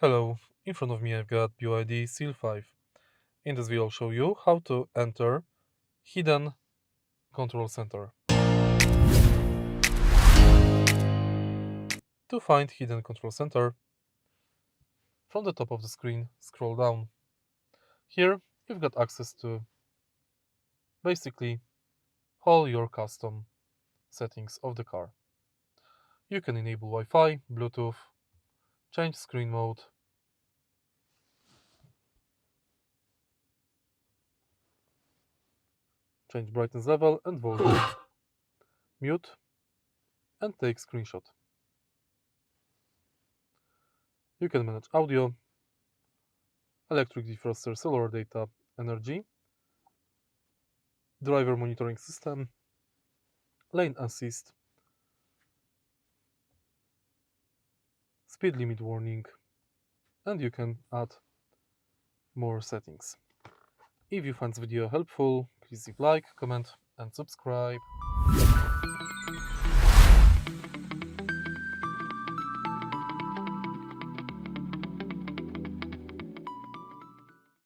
Hello, in front of me I've got BYD SEAL 5. In this video I'll show you how to enter hidden control center. To find hidden control center, from the top of the screen scroll down. Here you've got access to basically all your custom settings of the car. You can enable Wi-Fi, Bluetooth, change screen mode, change brightness level and volume, mute and take screenshot. You can manage audio, electric defroster, cellular data, energy, driver monitoring system, lane assist, speed limit warning, and you can add more settings. If you find this video helpful, please leave like, comment and subscribe.